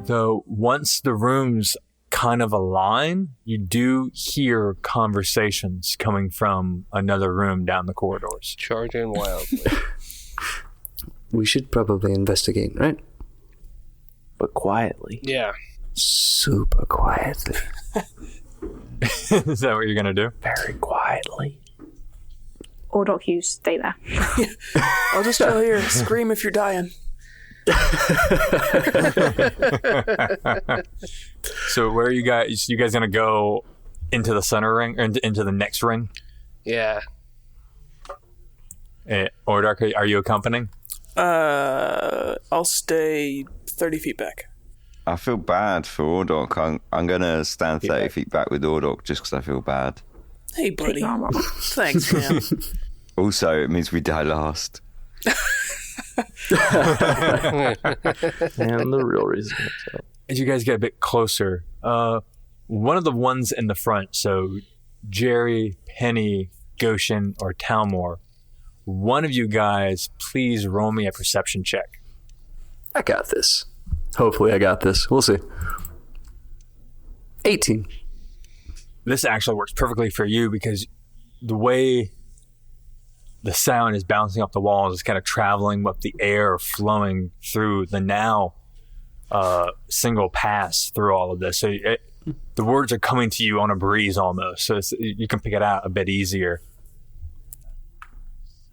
Though once the rooms kind of align, you do hear conversations coming from another room down the corridors. Charging wildly. We should probably investigate, right? But quietly. Yeah. Super quietly. Is that what you're going to do? Very quietly. Ordok, you stay there. I'll just chill here. Scream if you're dying. So where are you guys? You guys going to go into the center ring or into the next ring? Yeah. Ordok, are you accompanying? I'll stay 30 feet back. I feel bad for Ordok. I'm going to stand 30 feet back with Ordok just because I feel bad. Hey, buddy. Thanks, man. Also, it means we die last. And the real reason. So. As you guys get a bit closer, one of the ones in the front, so Jerry, Penny, Goshen, or Talmor, one of you guys, please roll me a perception check. I got this. Hopefully I got this. We'll see. 18. This actually works perfectly for you because the way the sound is bouncing up the walls is kind of traveling up the air, flowing through the now single pass through all of this. So the words are coming to you on a breeze almost, so you can pick it out a bit easier.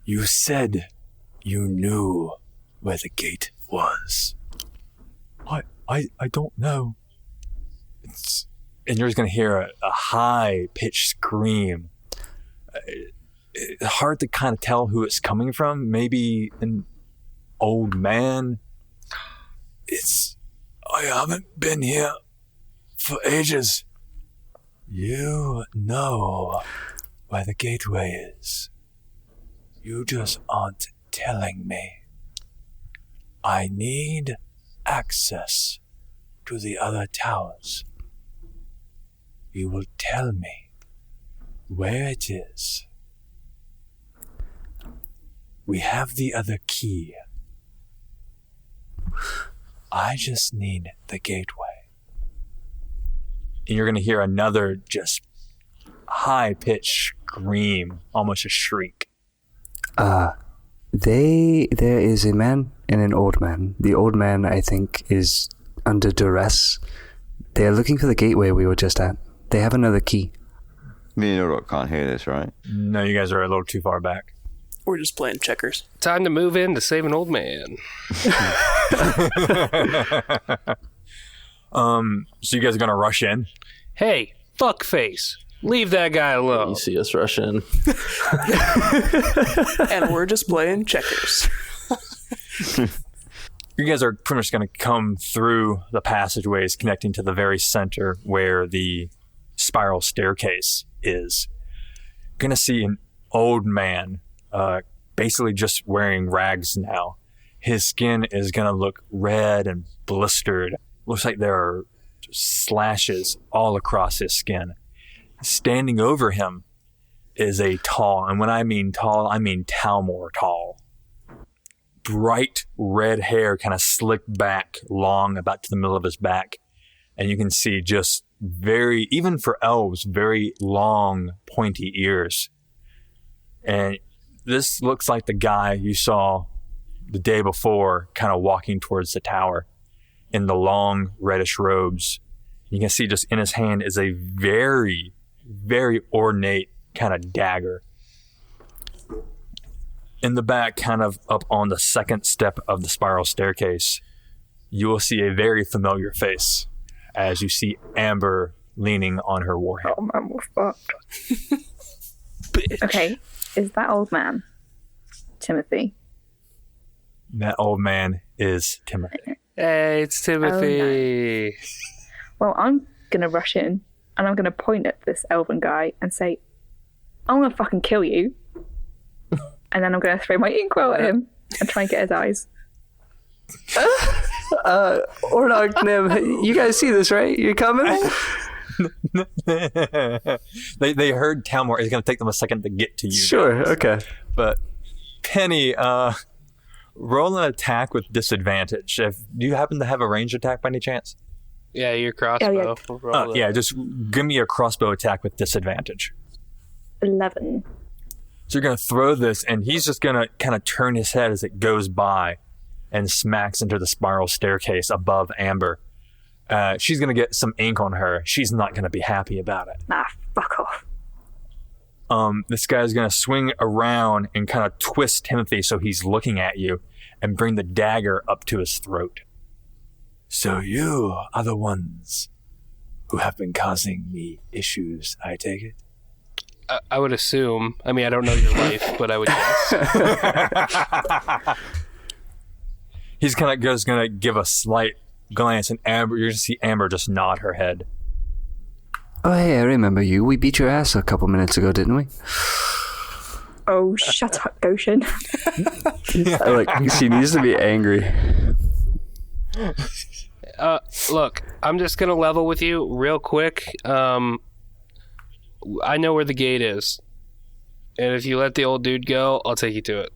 You said you knew where the gate was. I don't know. And you're just going to hear a high-pitched scream. It's hard to kind of tell who it's coming from. Maybe an old man. I haven't been here for ages. You know where the gateway is. You just aren't telling me. I need access to the other towers. You will tell me where it is. We have the other key. I just need the gateway. And you're going to hear another just high-pitched scream, almost a shriek. There is a man and an old man. The old man, I think, is under duress. They are looking for the gateway we were just at. They have another key. Me and Ordok can't hear this, right? No, you guys are a little too far back. We're just playing checkers. Time to move in to save an old man. So you guys are going to rush in? Hey, fuckface. Leave that guy alone. You see us rush in. And we're just playing checkers. You guys are pretty much going to come through the passageways connecting to the very center where the spiral staircase is. You're going to see an old man, basically just wearing rags now. His skin is going to look red and blistered. Looks like there are slashes all across his skin. Standing over him is a tall, and when I mean tall, I mean Talmor tall. Bright red hair kind of slicked back, long, about to the middle of his back. And you can see just very, even for elves, very long, pointy ears. And this looks like the guy you saw the day before kind of walking towards the tower in the long reddish robes. You can see just in his hand is a very, very ornate kind of dagger. In the back, kind of up on the second step of the spiral staircase, you will see a very familiar face as you see Amber leaning on her warhammer. Oh man, we're fucked. Okay, is that old man Timothy? That old man is Timothy. Hey, it's Timothy. Oh, no. Well, I'm gonna rush in and I'm gonna point at this elven guy and say, I'm gonna fucking kill you. And then I'm gonna throw my inkwell at him and try and get his eyes. Ordog, Nim, you guys see this, right? You're coming? They heard Talmor. It's going to take them a second to get to you. Sure, guys. okay. But Penny, roll an attack with disadvantage. Do you happen to have a ranged attack by any chance? Yeah, your crossbow. Yeah, just give me a crossbow attack with disadvantage. 11. So you're going to throw this, and he's just going to kind of turn his head as it goes by and smacks into the spiral staircase above Amber. She's going to get some ink on her. She's not going to be happy about it. Nah, fuck off. This guy's going to swing around and kind of twist Timothy so he's looking at you and bring the dagger up to his throat. So you are the ones who have been causing me issues, I take it? I would assume. I mean, I don't know your life, but I would guess. He's kind of just going to give a slight glance, and Amber, you're going to see Amber just nod her head. Oh, hey, I remember you. We beat your ass a couple minutes ago, didn't we? Oh, shut up, Goshen. She needs to be angry. Look, I'm just going to level with you real quick. I know where the gate is. And if you let the old dude go, I'll take you to it.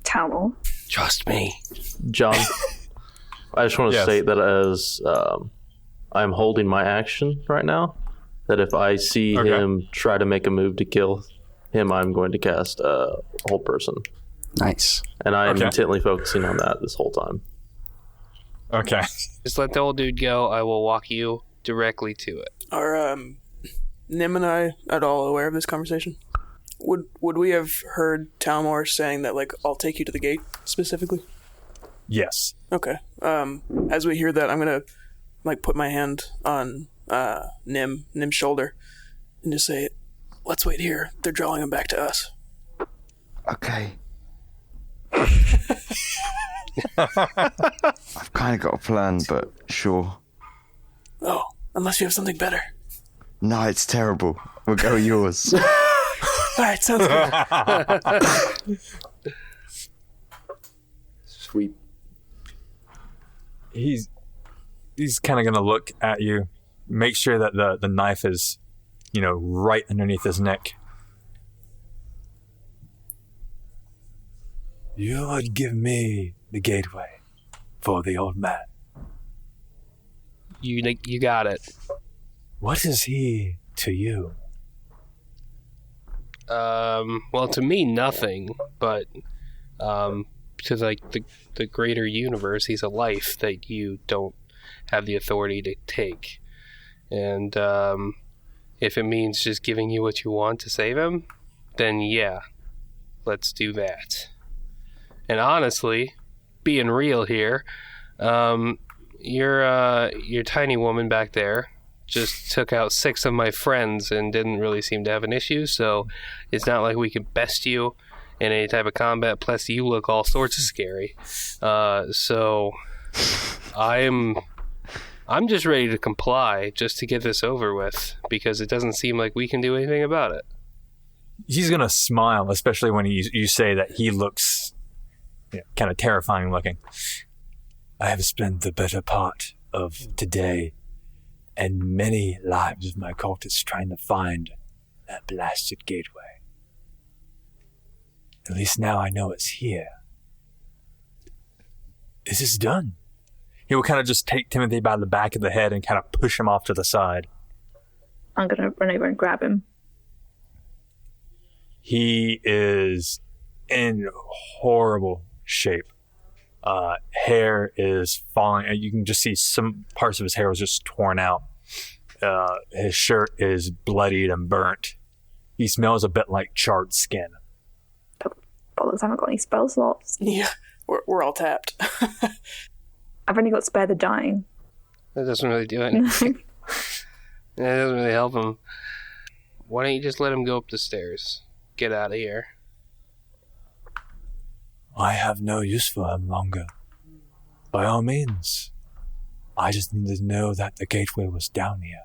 Talmor. Trust me. John, I just want to Yes. state that as I'm holding my action right now, that if I see him try to make a move to kill him, I'm going to cast Hold Person. Nice. And I am intently focusing on that this whole time. Okay. Just let the old dude go. I will walk you directly to it. Are Nim and I at all aware of this conversation? Would we have heard Talmor saying that, like, I'll take you to the gate specifically? Yes. Okay. As we hear that, I'm gonna like put my hand on Nim's shoulder and just say, "Let's wait here. They're drawing him back to us." Okay. I've kind of got a plan, but sure. Oh, unless you have something better. No, it's terrible. We'll go yours. All right, sounds good. Sweet. He's kind of going to look at you, make sure that the knife is, right underneath his neck. You would give me the gateway for the old man. You got it. What is he to you? Well, to me, nothing. But to the greater universe, he's a life that you don't have the authority to take. And if it means just giving you what you want to save him, then yeah, let's do that. And honestly, being real here, your tiny woman back there just took out 6 of my friends and didn't really seem to have an issue, so it's not like we could best you in any type of combat, plus you look all sorts of scary. So I'm just ready to comply just to get this over with, because it doesn't seem like we can do anything about it. He's going to smile, especially when you say that he looks kind of terrifying looking. I have spent the better part of today and many lives of my cultists trying to find that blasted gateway. At least now I know it's here. This is done. He will kind of just take Timothy by the back of the head and kind of push him off to the side. I'm going to run over and grab him. He is in horrible shape. Hair is falling. You can just see some parts of his hair was just torn out. His shirt is bloodied and burnt. He smells a bit like charred skin. Bollocks, I haven't got any spell slots. Yeah, we're all tapped. I've only got Spare the Dying. That doesn't really do anything. That doesn't really help him. Why don't you just let him go up the stairs? Get out of here. I have no use for him longer. By all means. I just need to know that the gateway was down here.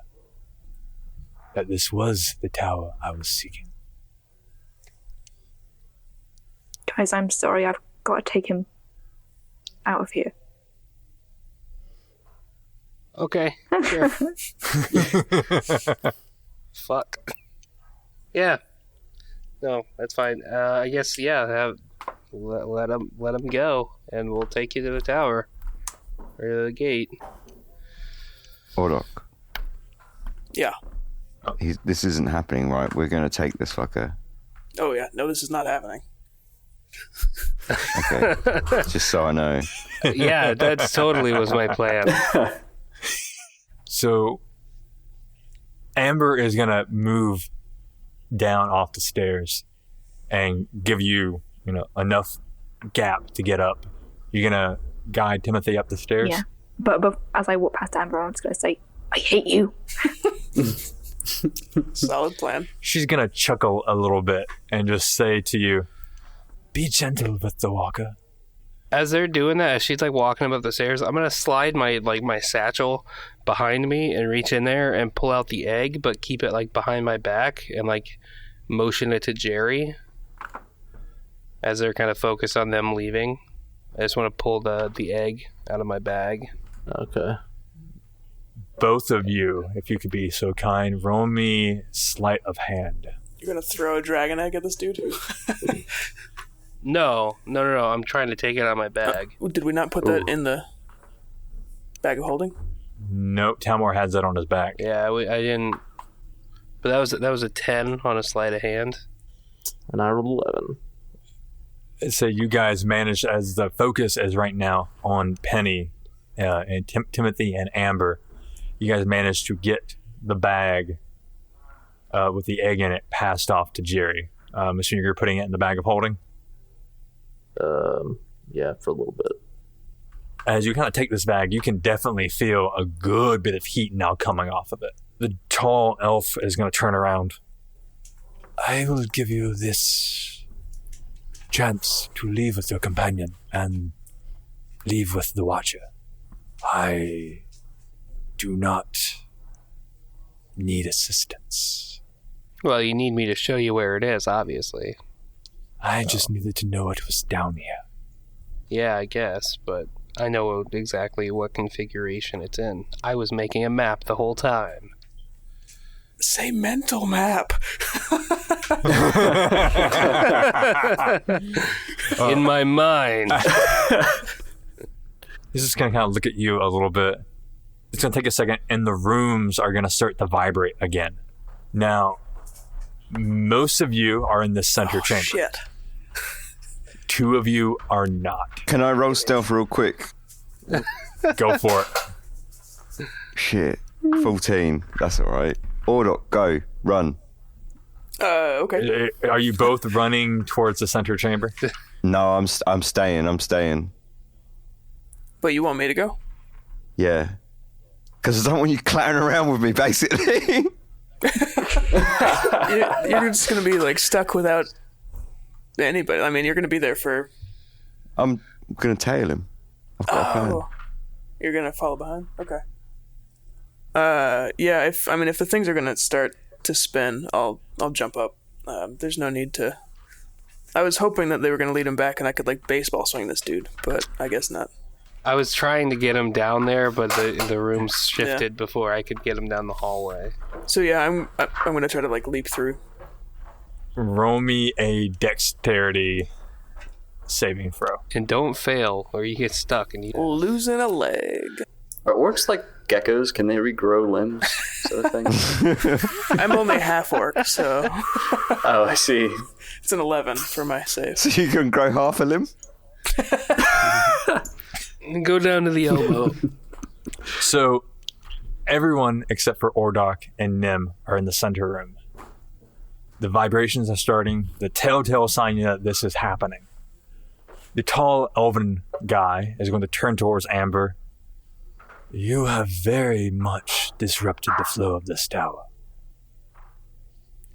That this was the tower I was seeking. Guys, I'm sorry. I've got to take him out of here. Okay, sure. Fuck. Yeah. No, that's fine. I guess, yeah, let him go, and we'll take you to the tower. Or to the gate. Ordok. Yeah. This isn't happening, right? We're going to take this fucker. Oh, yeah. No, this is not happening. Okay. Just so I know. Yeah, that totally was my plan. So Amber is going to move down off the stairs and give you, enough gap to get up. You're going to guide Timothy up the stairs? Yeah. But as I walk past Amber, I'm just going to say, I hate you. Solid plan. She's going to chuckle a little bit and just say to you, be gentle with the walker. As they're doing that, as she's like walking up the stairs, I'm gonna slide my satchel behind me and reach in there and pull out the egg, but keep it like behind my back and like motion it to Jerry. As they're kind of focused on them leaving, I just want to pull the egg out of my bag. Okay. Both of you, if you could be so kind, roll me sleight of hand. You're gonna throw a dragon egg at this dude? No. I'm trying to take it out of my bag. Did we not put that in the bag of holding? Nope, Talmor has that on his back. Yeah, I didn't. But that was a 10 on a sleight of hand. And I rolled 11. So you guys managed, as the focus is right now on Penny and Timothy and Amber, you guys managed to get the bag with the egg in it passed off to Jerry. I'm assuming you're putting it in the bag of holding? Yeah, for a little bit. As you kind of take this bag, you can definitely feel a good bit of heat now coming off of it. The tall elf is going to turn around. I will give you this chance to leave with your companion and leave with the Watcher. I do not need assistance. Well, you need me to show you where it is, obviously. I just needed to know it was down here. Yeah, I guess, but I know exactly what configuration it's in. I was making a map the whole time. Say mental map. In my mind. He's just going to kind of look at you a little bit. It's going to take a second, and the rooms are going to start to vibrate again. Now, most of you are in the center chamber. Shit. 2 of you are not. Can I roll stealth real quick? Go for it. Shit. 14. That's alright. Ordok, go. Run. Okay. Are you both running towards the center chamber? No, I'm staying. But you want me to go? Yeah. Because I don't want you clowning around with me, basically. You're just going to be, like, stuck without anybody. I mean, you're going to be there for... I'm going to tail him. I've got a plan. You're going to follow behind? Okay. Yeah, if the things are going to start to spin, I'll jump up. There's no need to... I was hoping that they were going to lead him back and I could, like, baseball swing this dude, but I guess not. I was trying to get him down there, but the rooms shifted before I could get him down the hallway. So yeah, I'm going to try to, like, leap through. Roll me a dexterity saving throw. And don't fail, or you get stuck and you... Losing a leg. Are orcs like geckos? Can they regrow limbs? Sort of thing? I'm only half orc, so... Oh, I see. It's an 11 for my save. So you can grow half a limb? Go down to the elbow. So, everyone except for Ordok and Nim are in the center room. The vibrations are starting, the telltale sign that this is happening. The tall elven guy is going to turn towards Amber. You have very much disrupted the flow of this tower.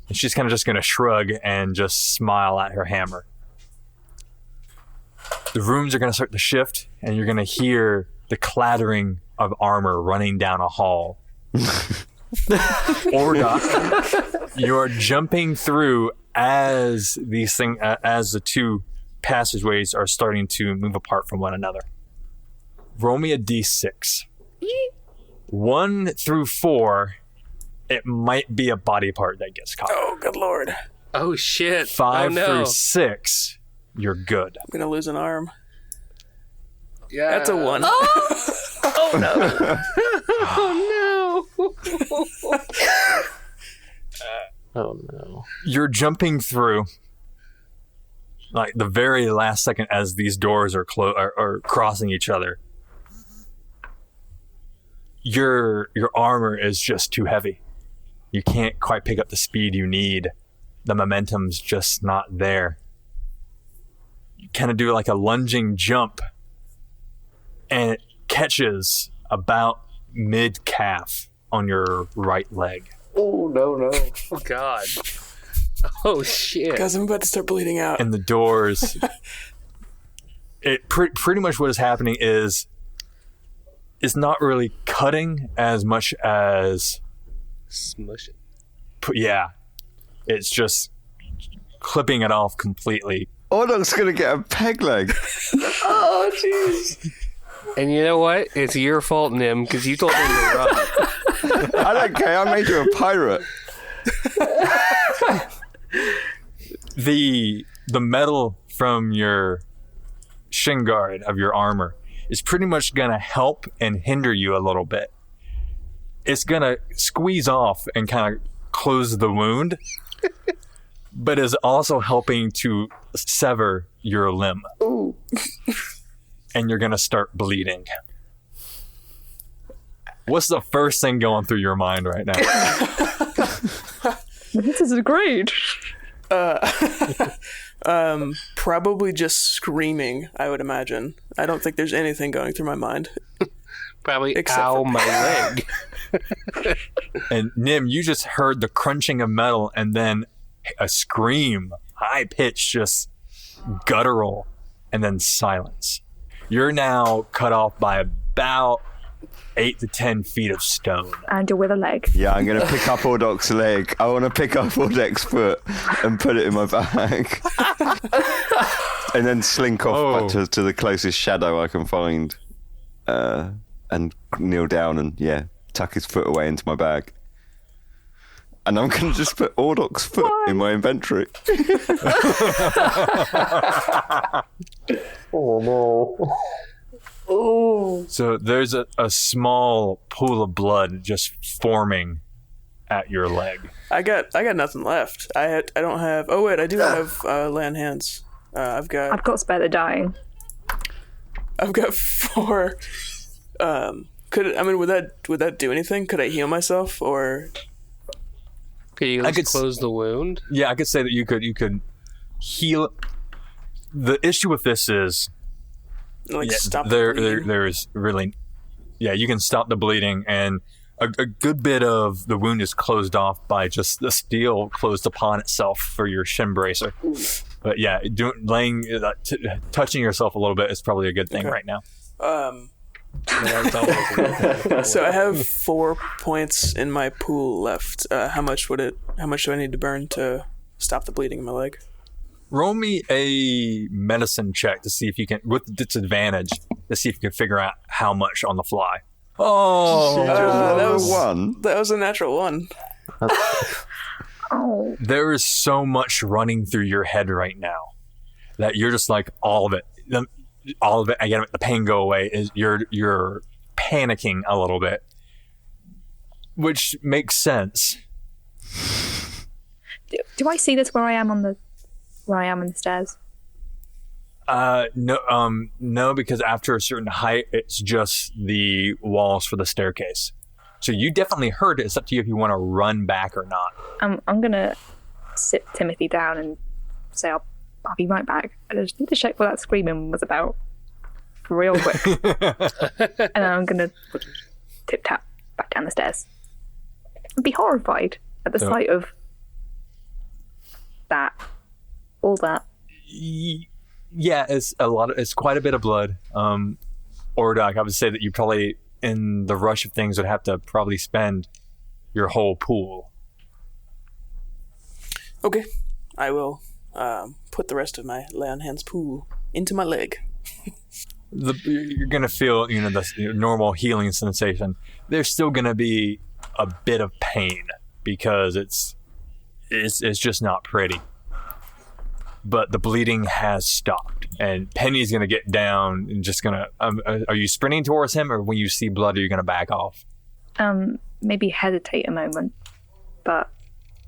And she's kind of just going to shrug and just smile at her hammer. The rooms are going to start to shift, and you're going to hear the clattering of armor running down a hall. Ordok, you are jumping through as the 2 passageways are starting to move apart from one another. Roll me a d6. 1 through 4, it might be a body part that gets caught. Oh, good lord. Oh, shit. 5 oh, no. through 6, you're good. I'm going to lose an arm. Yeah. That's a 1. Oh no. Oh Oh no. You're jumping through like the very last second as these doors are are crossing each other. Your armor is just too heavy. You can't quite pick up the speed you need. The momentum's just not there. You kind of do like a lunging jump, and it catches about mid-calf on your right leg. Oh, no. Oh, God. Oh, shit. Guys, I'm about to start bleeding out. And the doors... it pretty much what is happening is it's not really cutting as much as... Smush it. Yeah. It's just clipping it off completely. Ordok's gonna get a peg leg. Oh, jeez. And you know what? It's your fault, Nim, because you told him to run. I don't care. I made you a pirate. The metal from your shin guard of your armor is pretty much gonna help and hinder you a little bit. It's gonna squeeze off and kind of close the wound, but is also helping to sever your limb. Ooh. And you're gonna start bleeding. What's the first thing going through your mind right now? This is great. Probably just screaming, I would imagine. I don't think there's anything going through my mind. Probably, Except ow, for- my leg. And Nim, you just heard the crunching of metal and then a scream, high pitched, just guttural, and then silence. You're now cut off by about 8 to 10 feet of stone. And you're with a leg. Yeah, I'm gonna pick up Ordok's leg. I want to pick up Ordok's foot and put it in my bag, and then slink off back to the closest shadow I can find, and kneel down and tuck his foot away into my bag. And I'm gonna just put Ordok's foot in my inventory. Oh no. Oh. So there's a small pool of blood just forming at your leg. I got nothing left. I don't have. Oh wait, I do have land hands. I've got Spare the Dying. 4. Would that do anything? Could I heal myself or? Could you close the wound? Yeah, I could say that you could heal. The issue with this is Stop the bleeding? there is really, you can stop the bleeding, and a good bit of the wound is closed off by just the steel closed upon itself for your shin bracer. But touching yourself a little bit is probably a good thing right now. So I have 4 points in my pool left. How much do I need to burn to stop the bleeding in my leg? Roll me a medicine check to see if you can, with disadvantage, to see if you can figure out how much on the fly. Oh, That was a natural 1. Oh. There is so much running through your head right now that you're just like, all of it. I get it, the pain go away. You're panicking a little bit, which makes sense. Do I see this where I am in the stairs? No, because after a certain height, it's just the walls for the staircase. So you definitely heard it. It's up to you if you want to run back or not. I'm gonna sit Timothy down and say I'll be right back. I just need to check what that screaming was about, real quick. And then I'm gonna tip tap back down the stairs. I'd be horrified at the sight of that, all that. Yeah, it's quite a bit of blood. Ordok, I would say that you probably, in the rush of things, would have to probably spend your whole pool. Okay, I will put the rest of my lay on hands pool into my leg. You're gonna feel, the normal healing sensation. There's still gonna be a bit of pain because it's just not pretty. But the bleeding has stopped, and Penny's gonna get down and just gonna. Are you sprinting towards him, or when you see blood, are you gonna back off? maybe hesitate a moment, but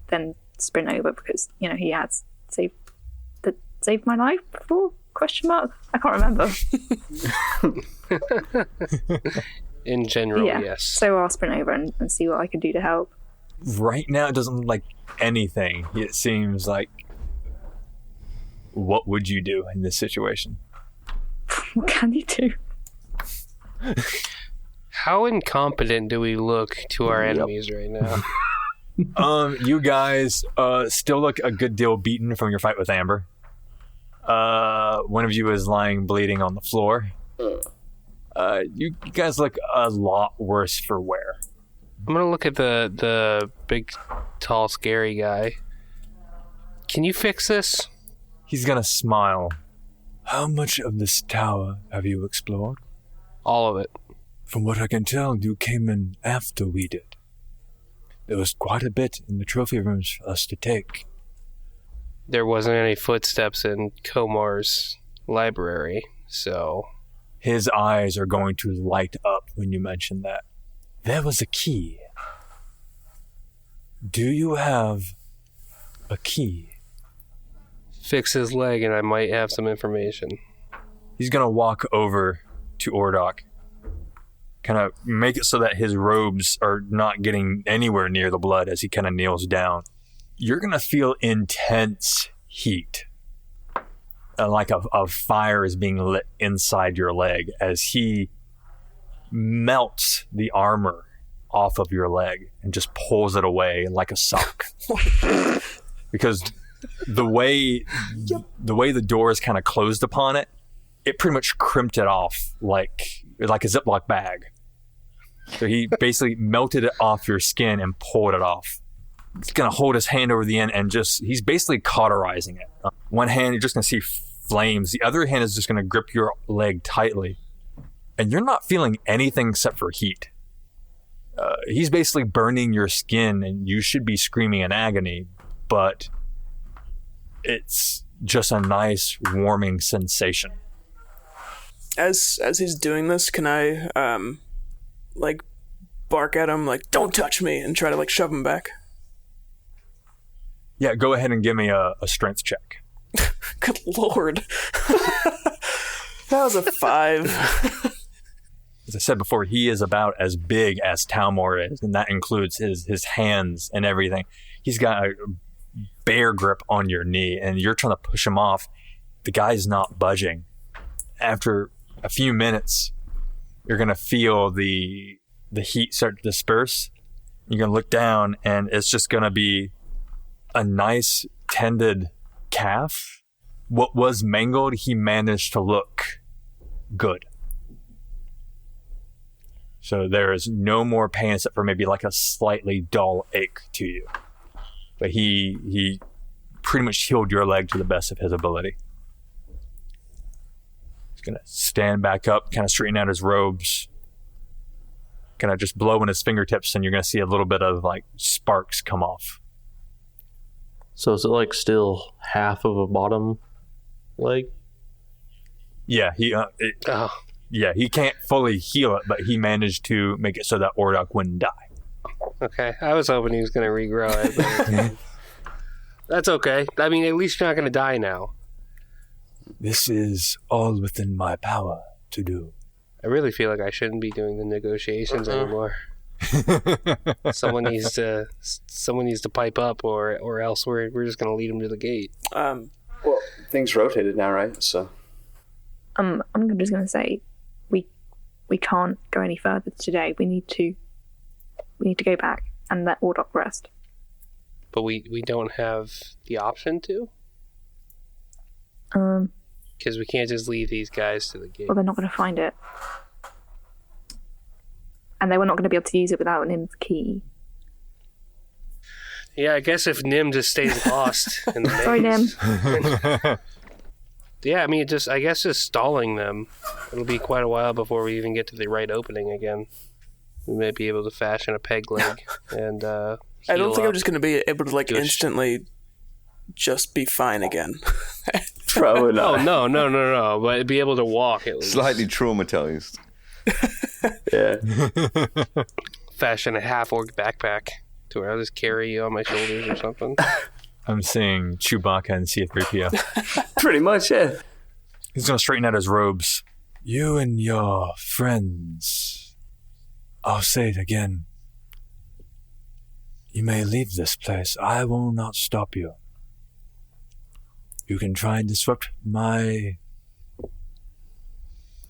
then sprint over because, he has saved my life before? Question mark? I can't remember. In general, yes. So I'll sprint over and see what I can do to help. Right now, it doesn't look like anything. It seems like... What would you do in this situation? What can you do? How incompetent do we look to our enemies right now? You guys still look a good deal beaten from your fight with Amber. One of you is lying bleeding on the floor. You guys look a lot worse for wear. I'm gonna look at the big, tall, scary guy. Can you fix this? He's gonna smile. How much of this tower have you explored? All of it. From what I can tell, you came in after we did. There was quite a bit in the trophy rooms for us to take. There wasn't any footsteps in Komar's library, so... His eyes are going to light up when you mention that. There was a key. Do you have a key? Fix his leg and I might have some information. He's going to walk over to Ordok. Kind of make it so that his robes are not getting anywhere near the blood as he kind of kneels down. You're going to feel intense heat. Like a fire is being lit inside your leg as he melts the armor off of your leg and just pulls it away like a sock. Because the way the door is kind of closed upon it, it pretty much crimped it off like a Ziploc bag. So he basically melted it off your skin and pulled it off. He's going to hold his hand over the end and he's basically cauterizing it. One hand, you're just going to see flames. The other hand is just going to grip your leg tightly. And you're not feeling anything except for heat. He's basically burning your skin and you should be screaming in agony, but it's just a nice warming sensation. As he's doing this, can I bark at him like, don't touch me, and try to shove him back? Yeah, go ahead and give me a strength check. Good lord. That was a 5. As I said before, he is about as big as Talmor is, and that includes his hands and everything. He's got a bear grip on your knee, and you're trying to push him off. The guy's not budging. After a few minutes, you're going to feel the heat start to disperse. You're going to look down, and it's just going to be a nice tended calf. What was mangled, he managed to look good. So there is no more pain except for maybe a slightly dull ache to you. But he pretty much healed your leg to the best of his ability. He's going to stand back up, kind of straighten out his robes, kind of just blow in his fingertips, and you're going to see a little bit of sparks come off. So is it still half of a bottom leg? Yeah, he can't fully heal it, but he managed to make it so that Ordok wouldn't die. Okay, I was hoping he was going to regrow it. But that's okay. I mean, at least you're not going to die now. This is all within my power to do. I really feel like I shouldn't be doing the negotiations anymore. Someone needs to pipe up, or else we're just going to lead him to the gate. Well, things rotated now, right? So, I'm just going to say, we can't go any further today. We need to go back and let Ordok rest. But we don't have the option to? Because we can't just leave these guys to the gate. Well, they're not going to find it. And they were not going to be able to use it without Nim's key. Yeah, I guess if Nim just stays lost in the maze. Sorry, Nim. Yeah, I mean, I guess just stalling them. It'll be quite a while before we even get to the right opening again. We may be able to fashion a peg leg and I don't think I'm just going to be able to instantly just be fine again. probably not. Oh, no. But be able to walk at least. Slightly traumatized. Yeah. fashion a half-orc backpack to where I'll just carry you on my shoulders or something. I'm seeing Chewbacca and C-3PO. Pretty much, yeah. He's going to straighten out his robes. You and your friends. I'll say it again. You may leave this place. I will not stop you. You can try and disrupt my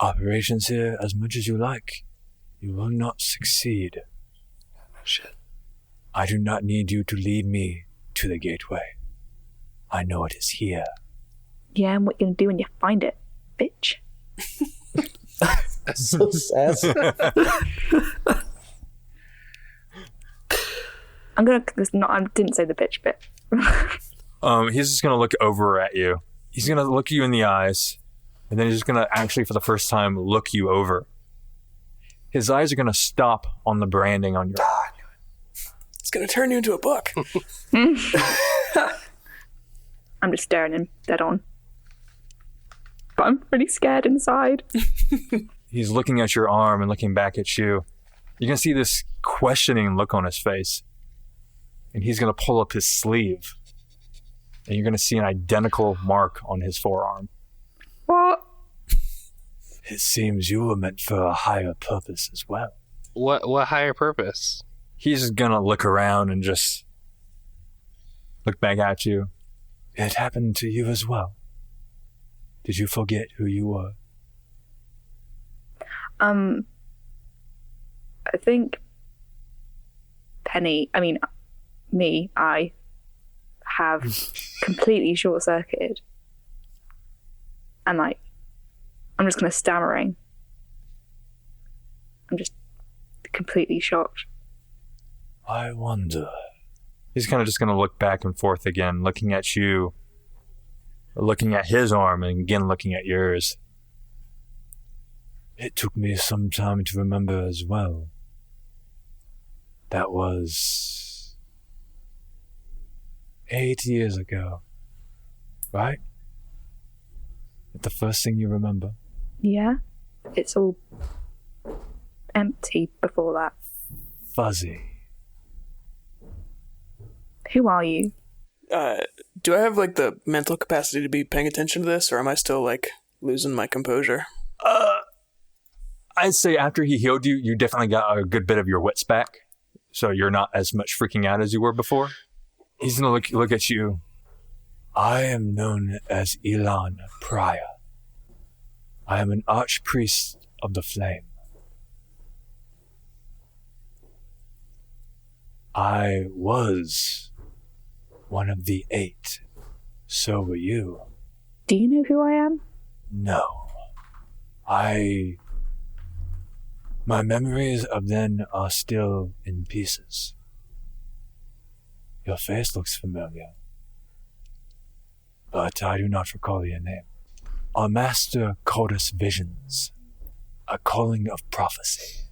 operations here as much as you like. You will not succeed. Shit. I do not need you to lead me to the gateway. I know it is here. Yeah, and what you gonna do when you find it, bitch? That's so sassy. I didn't say the bitch bit. He's just gonna look over at you. He's gonna look you in the eyes, and then he's just gonna actually, for the first time, look you over. His eyes are gonna stop on the branding on your. It's gonna turn you into a book. I'm just staring him dead on. But I'm pretty scared inside. He's looking at your arm and looking back at you. You're gonna see this questioning look on his face. And he's gonna pull up his sleeve. And you're gonna see an identical mark on his forearm. What? It seems you were meant for a higher purpose as well. What higher purpose? He's just gonna look around and just look back at you. It happened to you as well. Did you forget who you were? I think I have completely short-circuited. And I'm just kind of stammering. I'm just completely shocked. I wonder. He's kind of just going to look back and forth again, looking at you, looking at his arm, and again looking at yours. It took me some time to remember as well. That was 8 years ago, right? The first thing you remember? Yeah? It's all empty before that. Fuzzy. Who are you? Do I have the mental capacity to be paying attention to this, or am I still losing my composure? I'd say after he healed you, you definitely got a good bit of your wits back. So you're not as much freaking out as you were before. He's going to look at you. I am known as Elon Pryor. I am an archpriest of the flame. I was one of the 8. So were you. Do you know who I am? No. My memories of then are still in pieces. Your face looks familiar, but I do not recall your name. Our master called us visions, a calling of prophecy.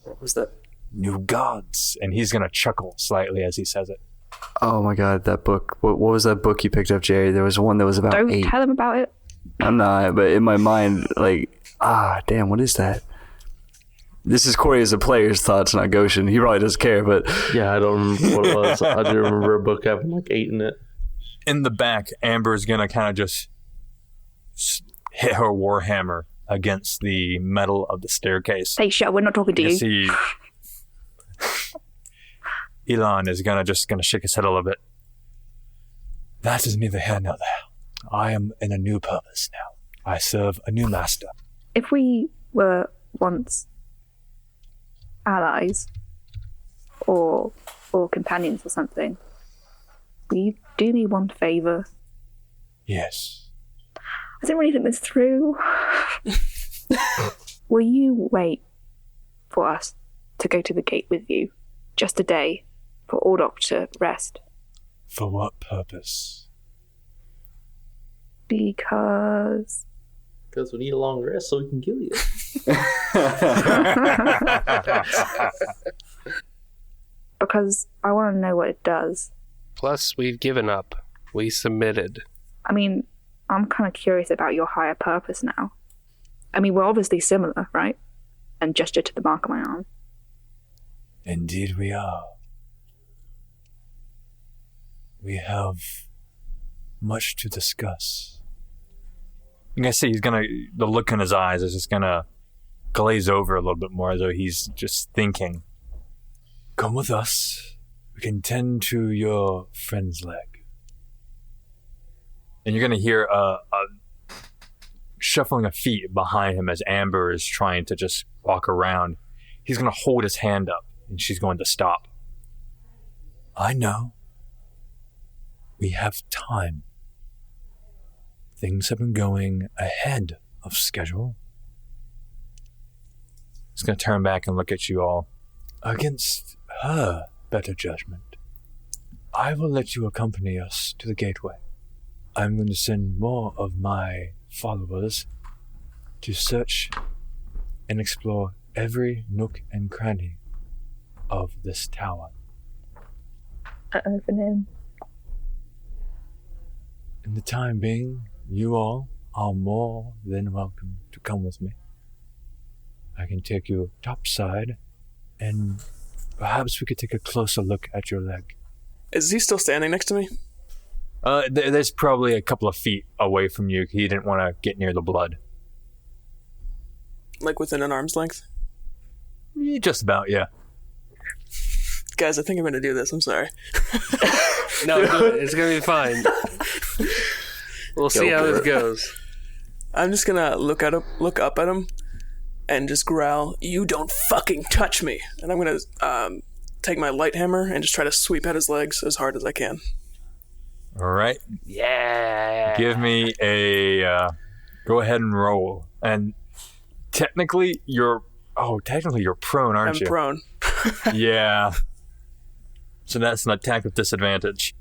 What was that? New gods. And he's going to chuckle slightly as he says it. Oh my god, that book. What was that book you picked up, Jerry? There was one that was about Don't 8. tell him about it. I'm not, but in my mind, damn, what is that? This is Corey as a player's thoughts, not Goshen. He probably doesn't care, but... Yeah, I don't remember what it was. I do remember a book having 8 in it. In the back, Amber's going to kind of just hit her warhammer against the metal of the staircase. Hey, shut up, we're not talking to you. See, Elon is gonna shake his head a little bit. That is neither here nor there. I am in a new purpose now. I serve a new master. If we were once allies or companions or something, will you do me one favor? Yes. I didn't really think this through. Will you wait for us to go to the gate with you? Just a day for Ordok to rest. For what purpose? Because we need a long rest so we can kill you. Because I want to know what it does. Plus, we've given up. We submitted. I mean, I'm kind of curious about your higher purpose now. I mean, we're obviously similar, right? And gesture to the mark on my arm. Indeed we are. We have much to discuss. You can see the look in his eyes is just gonna glaze over a little bit more as though he's just thinking. Come with us. We can tend to your friend's leg. And you're gonna hear a shuffling of feet behind him as Amber is trying to just walk around. He's gonna hold his hand up and she's going to stop. I know. We have time. Things have been going ahead of schedule. He's going to turn back and look at you all. Against her better judgment, I will let you accompany us to the gateway. I'm going to send more of my followers to search and explore every nook and cranny of this tower. I open him. In the time being, you all are more than welcome to come with me. I can take you topside, and perhaps we could take a closer look at your leg. Is he still standing next to me? There's probably a couple of feet away from you. He didn't want to get near the blood. Like within an arm's length? Just about, yeah. Guys, I think I'm going to do this. I'm sorry. No, do it. It's going to be fine. We'll see how this goes. I'm just going to look up at him and just growl, "You don't fucking touch me!" And I'm going to take my light hammer and just try to sweep at his legs as hard as I can. All right. Yeah. Give me a... go ahead and roll. And technically, you're prone, aren't you? I'm prone. Yeah. So that's an attack with disadvantage.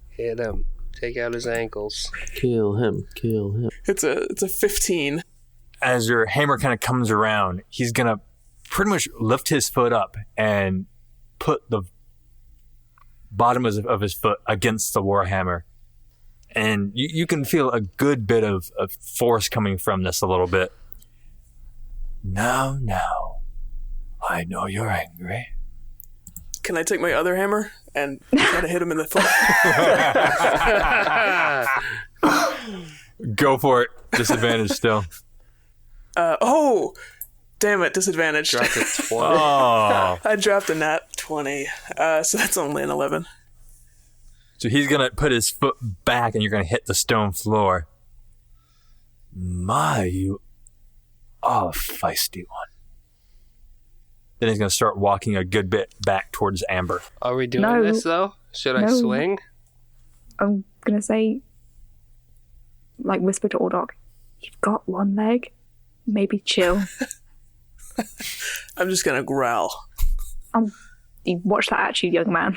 Hit him. Take out his ankles. Kill him. Kill him. It's a 15. As your hammer kind of comes around, he's going to pretty much lift his foot up and put the bottom of his foot against the warhammer. And you can feel a good bit of force coming from this a little bit. Now, I know you're angry. Can I take my other hammer and try to hit him in the foot? Go for it. Disadvantage still. Oh! Damn it, disadvantage. Dropped it 20. Oh. I dropped a nat 20, so that's only an 11. So he's going to put his foot back and you're going to hit the stone floor. My, you are a feisty one. Then he's going to start walking a good bit back towards Amber. Are we doing this, though? Should I swing? I'm going to say, like, whisper to Ordok, "You've got one leg. Maybe chill." I'm just going to growl. You watch that attitude, young man.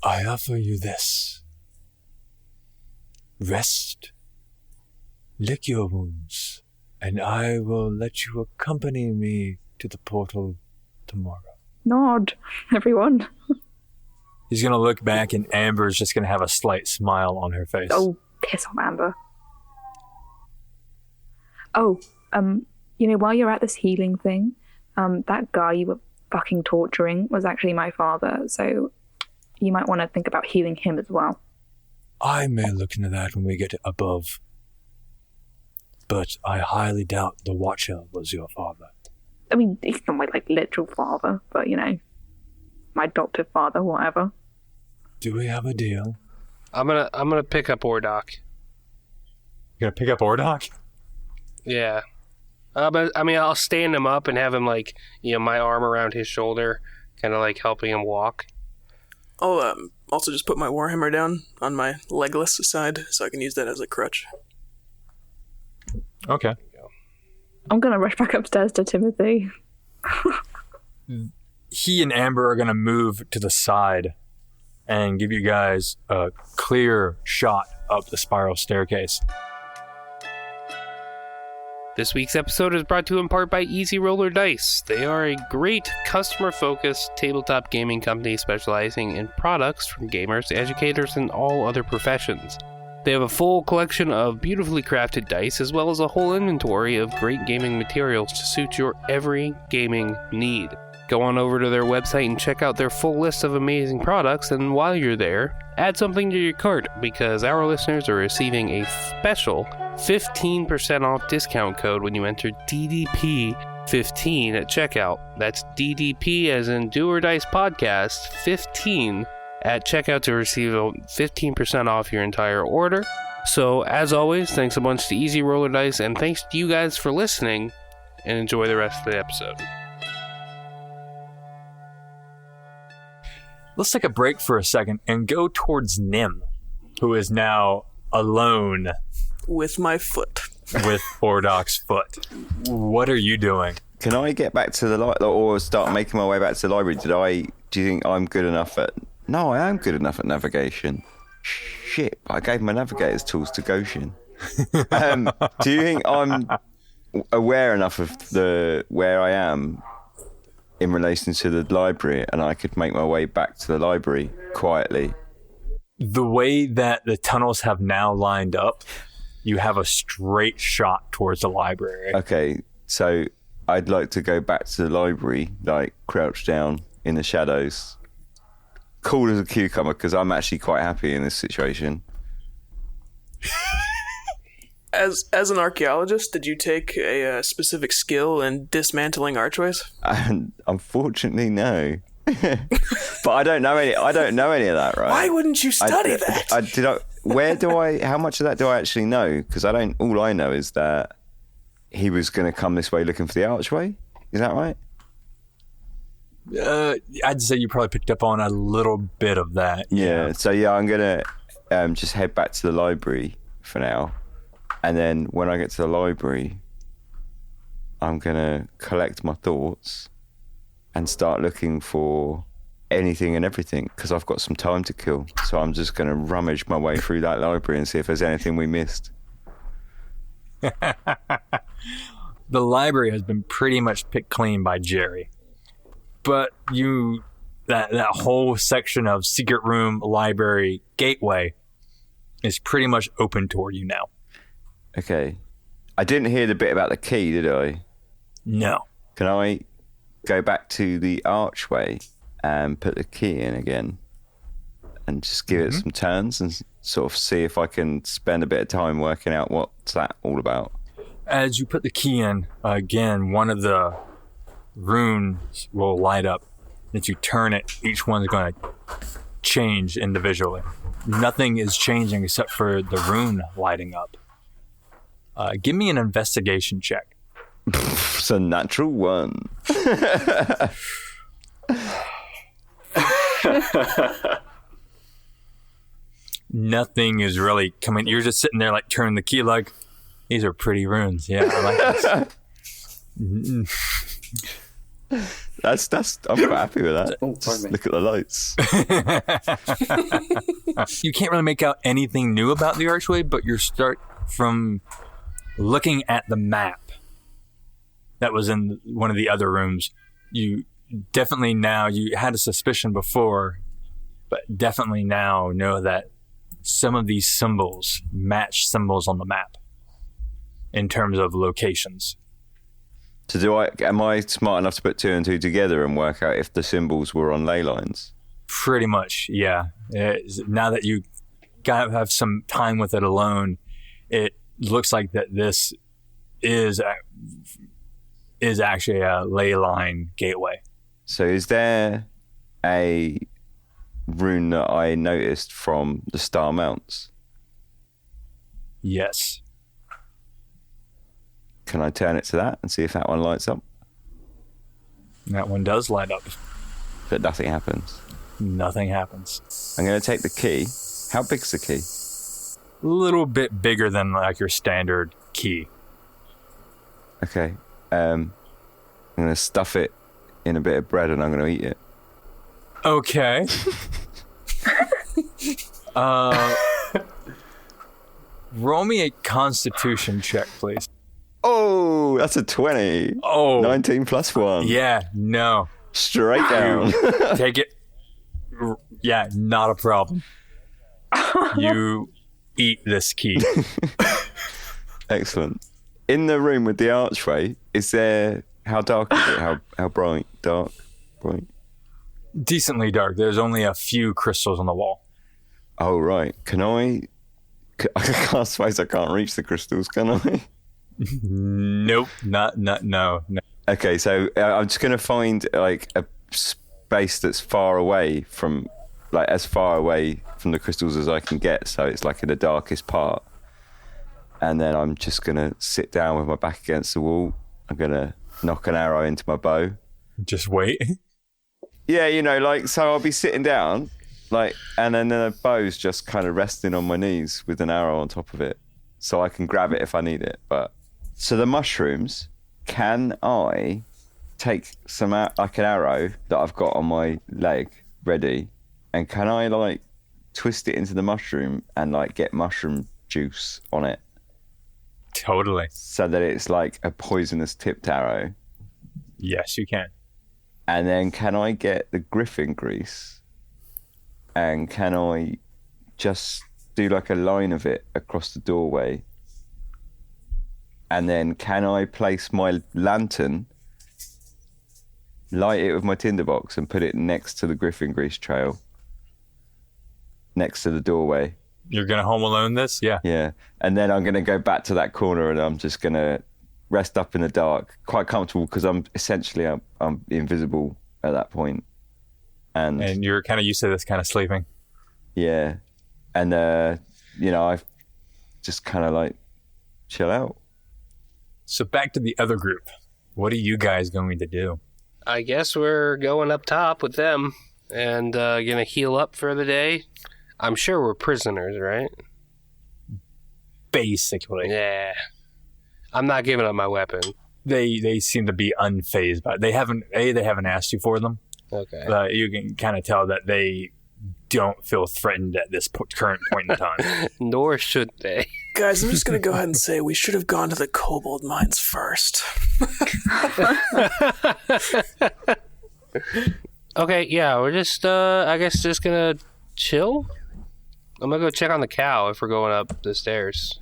I offer you this. Rest. Lick your wounds. And I will let you accompany me to the portal tomorrow. Nod, everyone. He's going to look back and Amber's just going to have a slight smile on her face. Oh, piss off, Amber. Oh, while you're at this healing thing, that guy you were fucking torturing was actually my father, so you might want to think about healing him as well. I may look into that when we get above. But I highly doubt the Watcher was your father. I mean, he's not my, literal father, but, my adoptive father, whatever. Do we have a deal? I'm gonna pick up Ordok. You're going to pick up Ordok? Yeah. But I'll stand him up and have him my arm around his shoulder, kind of helping him walk. I'll also just put my warhammer down on my legless side so I can use that as a crutch. Okay. I'm going to rush back upstairs to Timothy. He and Amber are going to move to the side and give you guys a clear shot up the spiral staircase. This week's episode is brought to you in part by Easy Roller Dice. They are a great customer-focused tabletop gaming company specializing in products from gamers, educators, and all other professions. They have a full collection of beautifully crafted dice, as well as a whole inventory of great gaming materials to suit your every gaming need. Go on over to their website and check out their full list of amazing products, and while you're there, add something to your cart, because our listeners are receiving a special 15% off discount code when you enter DDP15 at checkout. That's DDP as in Do or Dice Podcast 15 at checkout to receive 15% off your entire order. So, as always, thanks a bunch to Easy Roller Dice, and thanks to you guys for listening, and enjoy the rest of the episode. Let's take a break for a second and go towards Nim, who is now alone With my foot. with Ordok's foot. What are you doing? Can I get back to the library or start making my way back to the library? Do you think I'm good enough at... No, I am good enough at navigation. Shit, I gave my navigator's tools to Goshen. Do you think I'm aware enough of where I am in relation to the library and I could make my way back to the library quietly? The way that the tunnels have now lined up, you have a straight shot towards the library. Okay, so I'd like to go back to the library, like crouch down in the shadows. Cool as a cucumber, because I'm actually quite happy in this situation. As an archaeologist, did you take a specific skill in dismantling archways? And unfortunately, no. But I don't know any of that, right? Why wouldn't you study that? How much of that do I actually know? Because all I know is that he was going to come this way looking for the archway. Is that right? I'd say you probably picked up on a little bit of that. Yeah. So yeah, I'm going to just head back to the library for now. And then when I get to the library, I'm going to collect my thoughts and start looking for anything and everything, because I've got some time to kill. So I'm just going to rummage my way through that library and see if there's anything we missed. The library has been pretty much picked clean by Jerry. But that whole section of secret room, library, gateway is pretty much open toward you now. Okay. I didn't hear the bit about the key, did I? No. Can I go back to the archway and put the key in again and just give it some turns and sort of see if I can spend a bit of time working out what's that all about? As you put the key in, again, one of the runes will light up. As you turn it, each one's going to change individually. Nothing is changing except for the rune lighting up. Give me an investigation check. It's a natural one. Nothing is really coming. You're just sitting there like turning the key like, these are pretty runes. Yeah, I like this. I'm quite happy with that. Just look at the lights. You can't really make out anything new about the archway, but you start from looking at the map that was in one of the other rooms. You definitely now, you had a suspicion before, but definitely now know that some of these symbols match symbols on the map in terms of locations. So am I smart enough to put two and two together and work out if the symbols were on ley lines? Pretty much, yeah. Now that you have some time with it alone, it looks like that this is actually a ley line gateway. So is there a rune that I noticed from the Star Mounts? Yes. Can I turn it to that and see if that one lights up? That one does light up. But nothing happens? Nothing happens. I'm going to take the key. How big's the key? A little bit bigger than like your standard key. Okay. I'm going to stuff it in a bit of bread and I'm going to eat it. Okay. Roll me a Constitution check, please. Oh, that's a 20. Oh. 19 plus 1. Yeah, no. Straight down. Take it. Yeah, not a problem. You eat this key. Excellent. In the room with the archway, is there... How dark is it? How bright? Dark? Bright? Decently dark. There's only a few crystals on the wall. Oh, right. I suppose I can't reach the crystals, can I? Nope. No. Okay, so I'm just going to find like a space that's far away from... Like as far away from the crystals as I can get, so it's like in the darkest part. And then I'm just going to sit down with my back against the wall. I'm going to knock an arrow into my bow. Just wait. Yeah, like, so I'll be sitting down, like, and then the bow's just kind of resting on my knees with an arrow on top of it. So I can grab it if I need it. But so the mushrooms, can I take some, like an arrow that I've got on my leg ready, and can I, like, twist it into the mushroom and, like, get mushroom juice on it? Totally. So that it's like a poisonous tipped arrow. Yes, you can. And then can I get the griffin grease? And can I just do like a line of it across the doorway? And then can I place my lantern, light it with my tinderbox, and put it next to the griffin grease trail? Next to the doorway. You're going to Home Alone this? Yeah. Yeah. And then I'm going to go back to that corner and I'm just going to rest up in the dark, quite comfortable because I'm invisible at that point. And you're kind of used to this kind of sleeping. Yeah. And, I just kind of like chill out. So back to the other group. What are you guys going to do? I guess we're going up top with them and going to heal up for the day. I'm sure we're prisoners, right? Basically. Yeah. I'm not giving up my weapon. They seem to be unfazed by it. They haven't asked you for them. Okay. But you can kind of tell that they don't feel threatened at this current point in time. Nor should they. Guys, I'm just going to go ahead and say we should have gone to the kobold mines first. Okay, yeah, we're just, I guess, just going to chill? I'm going to go check on the cow if we're going up the stairs.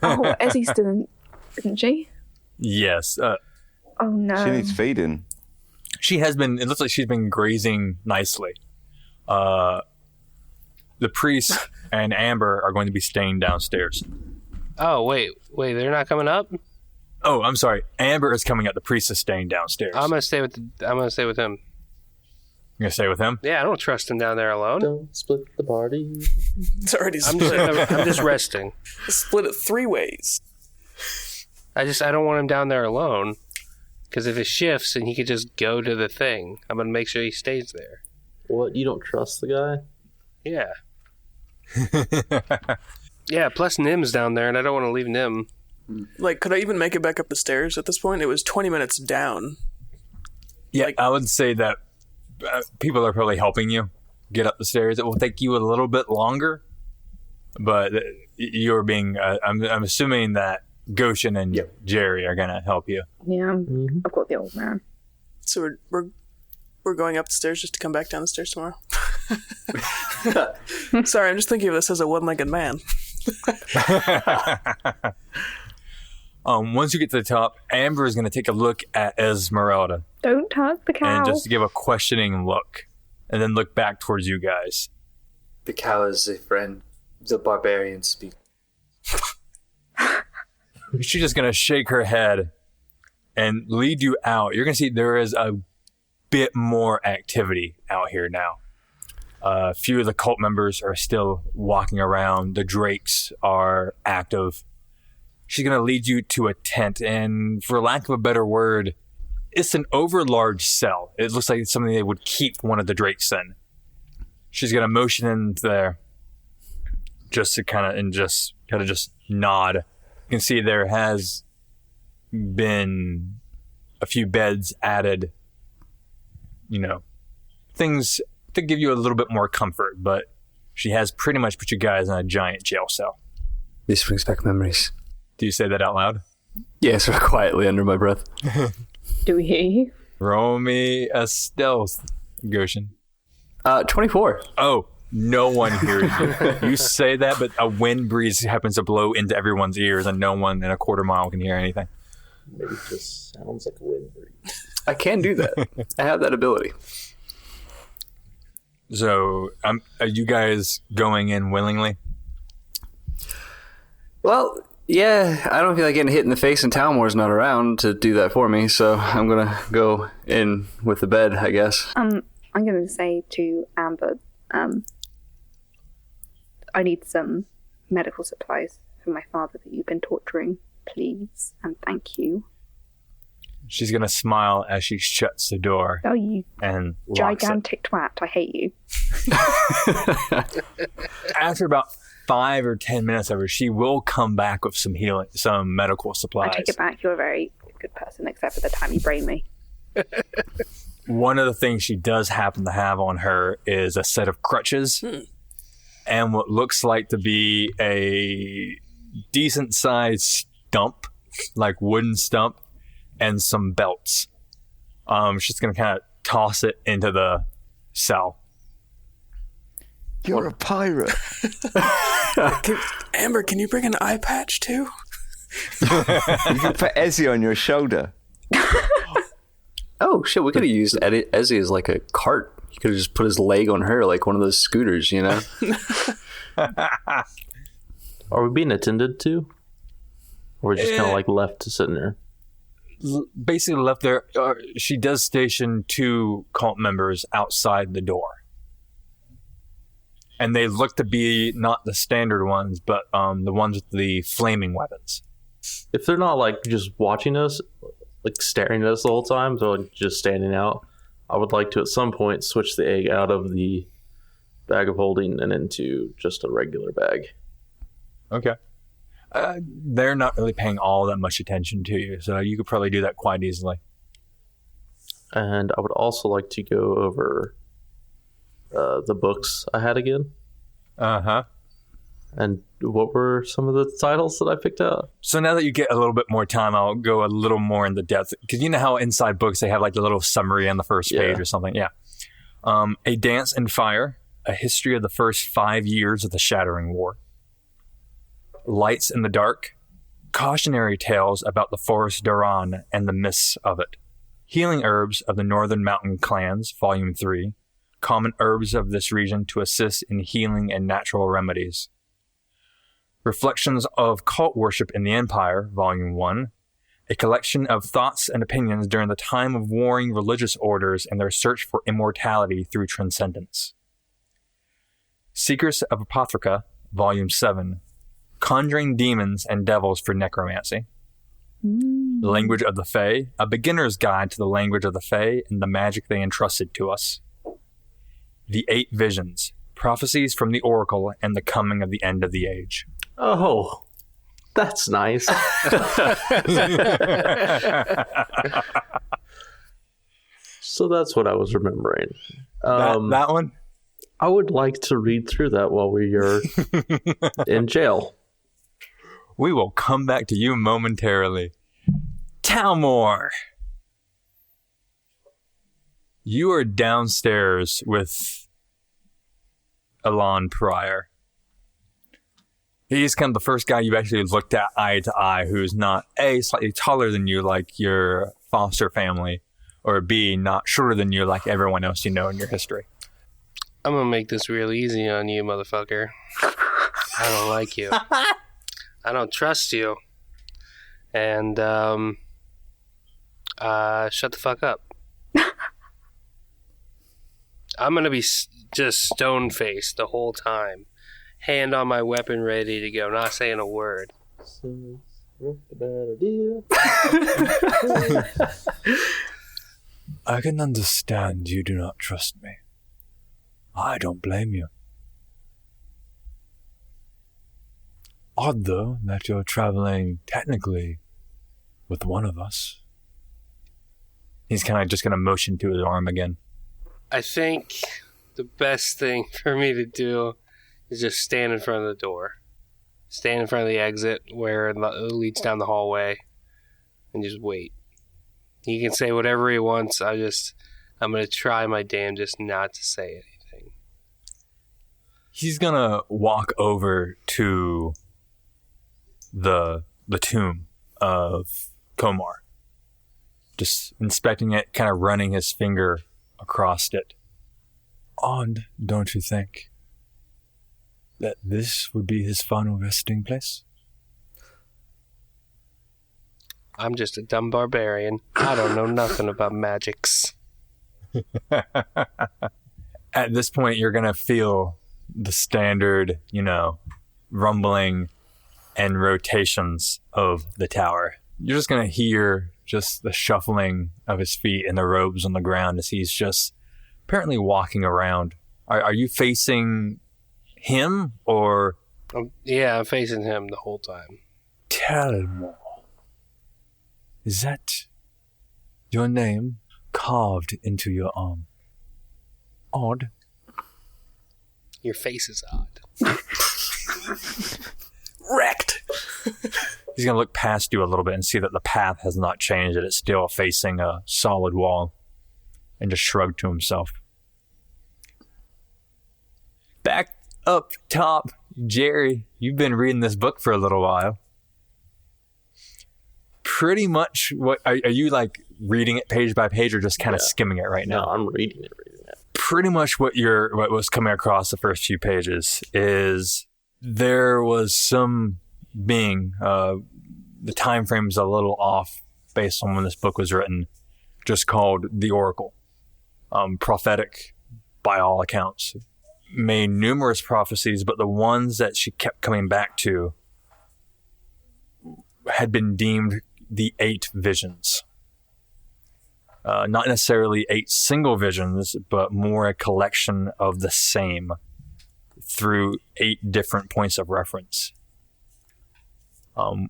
Oh, Essie's still isn't she? Yes. Oh, no. She needs feeding. She has been, it looks like she's been grazing nicely. The priest and Amber are going to be staying downstairs. Oh, wait, they're not coming up? Oh, I'm sorry. Amber is coming up. The priest is staying downstairs. I'm going to stay with him. You're going to stay with him? Yeah, I don't trust him down there alone. Don't split the party. It's already I'm split. just resting. Split it 3 ways. I don't want him down there alone. Because if it shifts and he could just go to the thing, I'm going to make sure he stays there. What? You don't trust the guy? Yeah. Yeah, plus Nim's down there, and I don't want to leave Nim. Like, could I even make it back up the stairs at this point? It was 20 minutes down. Yeah, Like- I would say that people are probably helping you get up the stairs. It will take you a little bit longer, but you're being, I'm assuming that Goshen and Jerry are going to help you. Yeah, I've got the old man. So we're going up the stairs just to come back down the stairs tomorrow. Sorry, I'm just thinking of this as a one-legged man. Once you get to the top, Amber is going to take a look at Esmeralda Don't touch the cow. and just give a questioning look, and then look back towards you guys. The cow is a friend. The barbarians speak. She's just going to shake her head and lead you out. You're going to see there is a bit more activity out here now. A few of the cult members are still walking around. The Drakes are active. She's going to lead you to a tent, and for lack of a better word, it's an overlarge cell. It looks like it's something they would keep one of the Drakes in. She's going to motion in there just to kind of just nod. You can see there has been a few beds added, things to give you a little bit more comfort, but she has pretty much put you guys in a giant jail cell. This brings back memories. Do you say that out loud? Yes, quietly under my breath. Do we hear you? Roll me a stealth, Goshen. 24. Oh, No one hears you. You say that, but a wind breeze happens to blow into everyone's ears, and no one in a quarter mile can hear anything. Maybe it just sounds like a wind breeze. I can do that. I have that ability. So, are you guys going in willingly? Well, yeah, I don't feel like getting hit in the face and Talmore's not around to do that for me, so I'm going to go in with the bed, I guess. I'm going to say to Amber, I need some medical supplies for my father that you've been torturing, please, and thank you. She's going to smile as she shuts the door. Oh, you and locks gigantic twat. I hate you. After about 5 or 10 minutes of her, she will come back with some medical supplies. I take it back. You're a very good person, except for the time you brain me. One of the things she does happen to have on her is a set of crutches and what looks like to be a decent-sized stump, like wooden stump, and some belts. She's going to kind of toss it into the cell. You're a pirate. Amber, can you bring an eye patch too? You can put Ezzy on your shoulder. Oh, shit, we could have used Ezzy as like a cart. You could have just put his leg on her like one of those scooters, you know? Are we being attended to? Or just kind of like left to sitting there? Basically left there. She does station 2 cult members outside the door. And they look to be not the standard ones, but the ones with the flaming weapons. If they're not like just watching us, like staring at us the whole time, they're like just standing out, I would like to at some point switch the egg out of the bag of holding and into just a regular bag. Okay. They're not really paying all that much attention to you, so you could probably do that quite easily. And I would also like to go over the books I had again. Uh-huh. And what were some of the titles that I picked out? So now that you get a little bit more time, I'll go a little more into depth. Because you know how inside books they have like the little summary on the first page or something? Yeah. A Dance in Fire, a history of the first 5 years of the Shattering War. Lights in the Dark, cautionary tales about the Forest Duran and the mists of it. Healing Herbs of the Northern Mountain Clans, Volume 3. Common herbs of this region to assist in healing and natural remedies. Reflections of Cult Worship in the Empire, Volume 1. A collection of thoughts and opinions during the time of warring religious orders and their search for immortality through transcendence. Secrets of Apotheca, Volume 7. Conjuring demons and devils for necromancy. Language of the Fae, a beginner's guide to the language of the Fae and the magic they entrusted to us. The 8 Visions, prophecies from the Oracle and the coming of the end of the age. Oh, that's nice. So that's what I was remembering. That one? I would like to read through that while we are in jail. We will come back to you momentarily. Talmore! You are downstairs with Alon Pryor. He's kind of the first guy you actually looked at eye to eye who's not A, slightly taller than you like your foster family, or B, not shorter than you like everyone else you know in your history. I'm gonna make this real easy on you, motherfucker. I don't like you. I don't trust you. And, shut the fuck up. I'm gonna be just stone-faced the whole time. Hand on my weapon ready to go, not saying a word. I can understand you do not trust me. I don't blame you. Odd, though, that you're traveling technically with one of us. He's kind of just going to motion to his arm again. I think the best thing for me to do is just stand in front of the door. Stand in front of the exit where it leads down the hallway and just wait. He can say whatever he wants. I'm going to try my damnedest not to say anything. He's gonna walk over to the tomb of Komar, just inspecting it, kind of running his finger across it. Odd, don't you think, that this would be his final resting place? I'm just a dumb barbarian. I don't know nothing about magics. At this point, you're going to feel the standard, rumbling and rotations of the tower. You're just going to hear just the shuffling of his feet and the robes on the ground as he's just apparently walking around. Are you facing him or? Yeah, I'm facing him the whole time. Telmore. Is that your name carved into your arm? Odd. Your face is odd. Wrecked. He's going to look past you a little bit and see that the path has not changed, that it's still facing a solid wall, and just shrug to himself. Back up top, Jerry, you've been reading this book for a little while. Pretty much, what are you like reading it page by page, or just kind of skimming it right now? No, I'm reading it. Pretty much what was coming across the first few pages is there was some being, the time frame is a little off based on when this book was written, just called the Oracle. Prophetic by all accounts. Made numerous prophecies, but the ones that she kept coming back to had been deemed the 8 visions. Not necessarily 8 single visions, but more a collection of the same through 8 different points of reference.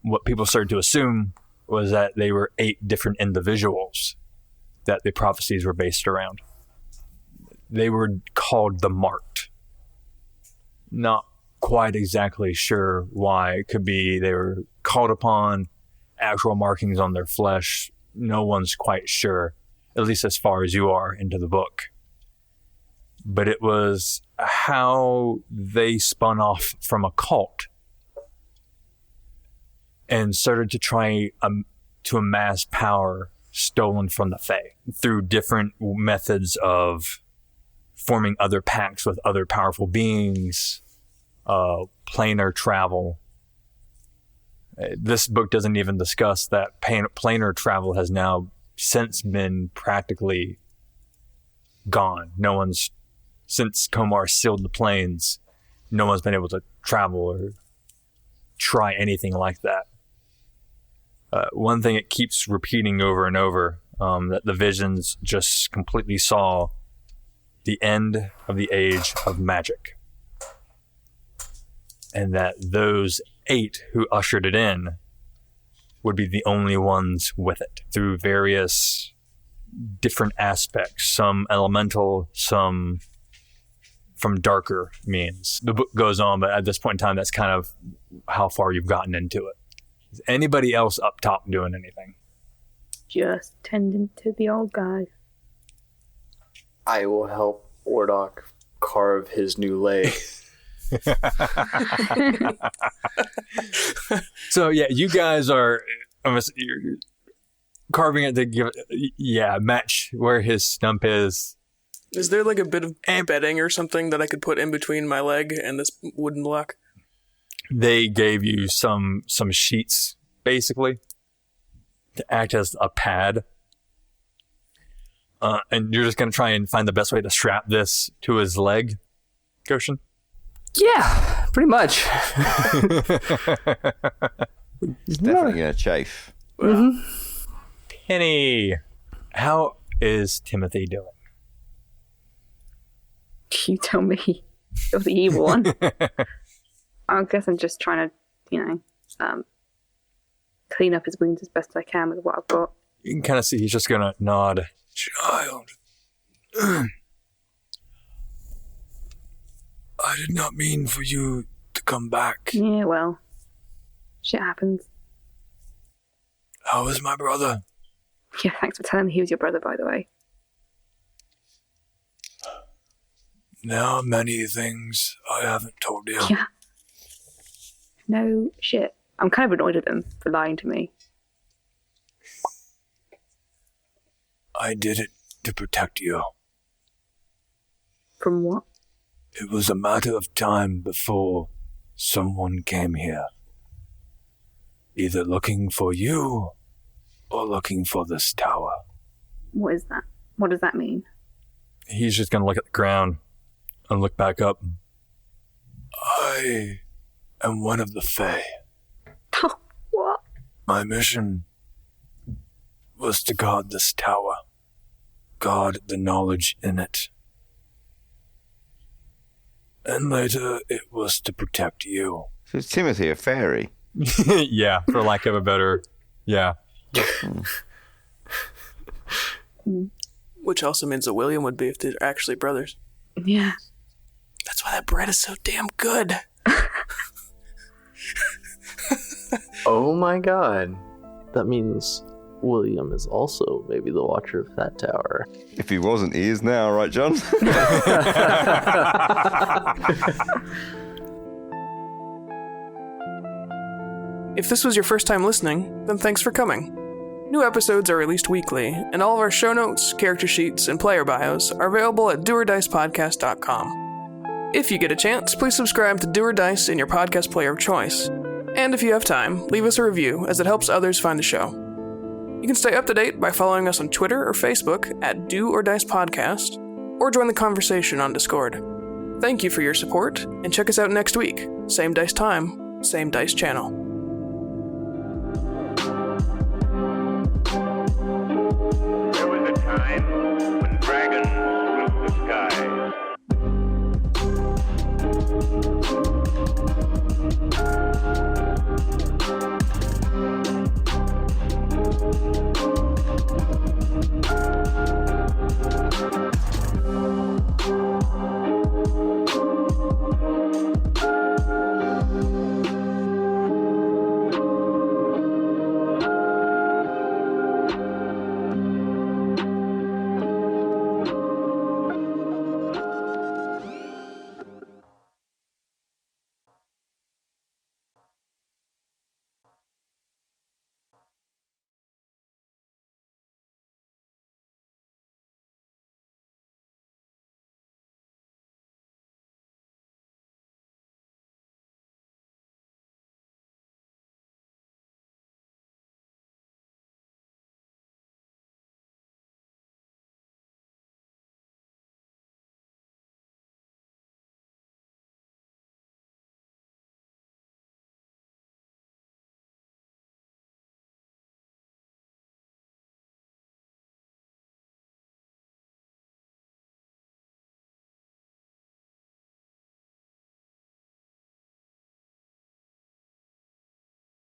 What people started to assume was that they were 8 different individuals that the prophecies were based around. They were called the Marked. Not quite exactly sure why. It could be they were called upon, actual markings on their flesh. No one's quite sure, at least as far as you are into the book. But it was how they spun off from a cult and started to try to amass power stolen from the Fae through different methods of forming other pacts with other powerful beings, planar travel. This book doesn't even discuss that planar travel has now since been practically gone. No one's, since Komar sealed the plains, no one's been able to travel or try anything like that. One thing it keeps repeating over and over, that the visions just completely saw the end of the age of magic. And that those 8 who ushered it in would be the only ones with it through various different aspects, some elemental, some from darker means. The book goes on, but at this point in time, that's kind of how far you've gotten into it. Is anybody else up top doing anything? Just tending to the old guy. I will help Ordok carve his new leg. So yeah, you guys are you're carving it to give it, match where his stump is. Is there like a bit of bedding or something that I could put in between my leg and this wooden block? They gave you some sheets basically to act as a pad. And you're just going to try and find the best way to strap this to his leg, Goshen? Yeah, pretty much. It's definitely going to chafe. Mm-hmm. Penny, how is Timothy doing? You tell me. You're the evil one. I guess I'm just trying to, clean up his wounds as best I can with what I've got. You can kind of see he's just going to nod. Child. I did not mean for you to come back. Yeah, well, shit happens. How is my brother? Yeah, thanks for telling me he was your brother, by the way. There are many things I haven't told you. Yeah. No shit. I'm kind of annoyed at them for lying to me. I did it to protect you. From what? It was a matter of time before someone came here. Either looking for you or looking for this tower. What is that? What does that mean? He's just going to look at the ground and look back up. I am one of the Fae. What? My mission was to guard this tower. Guard the knowledge in it. And later, it was to protect you. So is Timothy a fairy? Yeah, for lack of a better... Yeah. Which also means that William would be if they're actually brothers. Yeah. That's why that bread is so damn good. Oh my god. That means William is also maybe the watcher of that tower. If he wasn't, he is now, right, John? If this was your first time listening, then thanks for coming. New episodes are released weekly, and all of our show notes, character sheets, and player bios are available at doordicepodcast.com. If you get a chance, please subscribe to Do or Dice in your podcast player of choice. And if you have time, leave us a review, as it helps others find the show. You can stay up to date by following us on Twitter or Facebook at Do or Dice Podcast, or join the conversation on Discord. Thank you for your support, and check us out next week. Same dice time, same dice channel. There was a time when dragons ruled the sky.